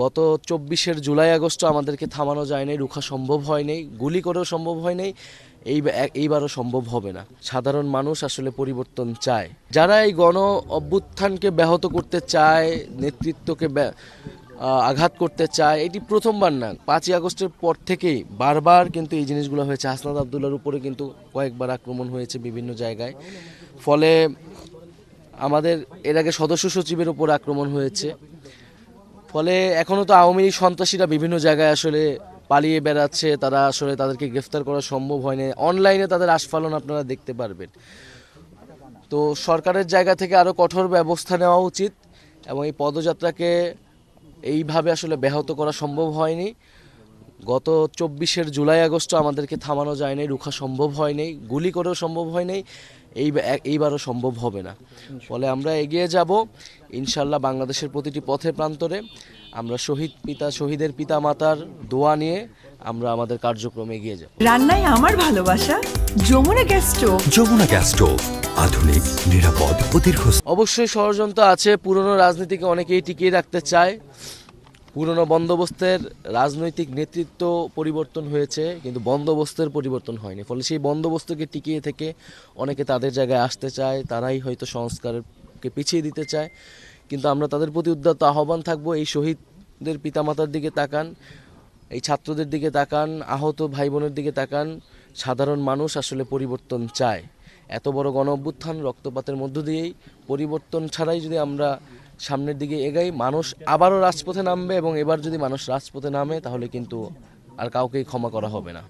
গত ২৪ July August আমাদেরকে থামানো যায় নাই, রুখা সম্ভব হয় নাই, গুলি করেও সম্ভব হয় নাই। এইবারও সম্ভব হবে না। সাধারণ মানুষ আসলে পরিবর্তন চায়। যারা এই গণ অভ্যুত্থানকে ব্যাহত করতে চায়, নেতৃত্বকে আঘাত করতে চায়, এটি প্রথমবার না। ৫ই আগস্টের পর থেকেই বারবার কিন্তু এই জিনিসগুলো হয়েছে। হাসনাত আবদুল্লাহর উপরে কিন্তু কয়েকবার আক্রমণ হয়েছে বিভিন্ন জায়গায়। ফলে আমাদের এর আগে সদস্য সচিবের উপর আক্রমণ হয়েছে। ফলে এখনও তো আওয়ামী লীগ সন্ত্রাসীরা বিভিন্ন জায়গায় আসলে পালিয়ে বেড়াচ্ছে। তারা আসলে তাদেরকে গ্রেফতার করা সম্ভব হয় না। অনলাইনে তাদের আস্ফালন আপনারা দেখতে পারবেন। তো সরকারের জায়গা থেকে আরও কঠোর ব্যবস্থা নেওয়া উচিত এবং এই পদযাত্রাকে এইভাবে আসলে ব্যাহত করা সম্ভব হয়নি। গত ২৪ জুলাই আগস্ট আমাদেরকে থামানো যায় নাই, রুখা সম্ভব হয় নাই, গুলি করেও সম্ভব হয় নাই। এইবারও সম্ভব হবে না। ফলে আমরা এগিয়ে যাব ইনশাল্লাহ। বাংলাদেশের প্রতিটি পথে প্রান্তরে আমরা শহীদের পিতা মাতার দোয়া নিয়ে আমরা আমাদের কার্যক্রমে এগিয়ে যাব। রান্নায় আমার ভালোবাসা Jamuna gas stove. Jamuna gas stove, আধুনিক, নিরাপদ ও দীর্ঘস্থায়ী। অবশ্যই ষড়যন্ত্র আছে। পুরনো রাজনীতিকে অনেকেই টিকিয়ে রাখতে চায়। পুরনো বন্দোবস্তের রাজনৈতিক নেতৃত্ব পরিবর্তন হয়েছে, কিন্তু বন্দোবস্তের পরিবর্তন হয়নি। ফলে সেই বন্দোবস্তকে টিকিয়ে থেকে অনেকে তাদের জায়গায় আসতে চায়। তারাই হয়তো সংস্কারকে পিছিয়ে দিতে চায়। কিন্তু আমরা তাদের প্রতি উদাত্ত আহ্বান থাকবো, এই শহীদদের পিতামাতার দিকে তাকান, এই ছাত্রদের দিকে তাকান, আহত ভাই বোনের দিকে তাকান। সাধারণ মানুষ আসলে পরিবর্তন চায়। এত বড় গণ অভ্যুত্থান রক্তপাতের মধ্য দিয়েই, পরিবর্তন ছাড়াই যদি আমরা সামনের দিকে এগাই, মানুষ আবারও রাজপথে নামবে এবং এবার যদি মানুষ রাজপথে নামে তাহলে কিন্তু আর কাউকেই ক্ষমা করা হবে না।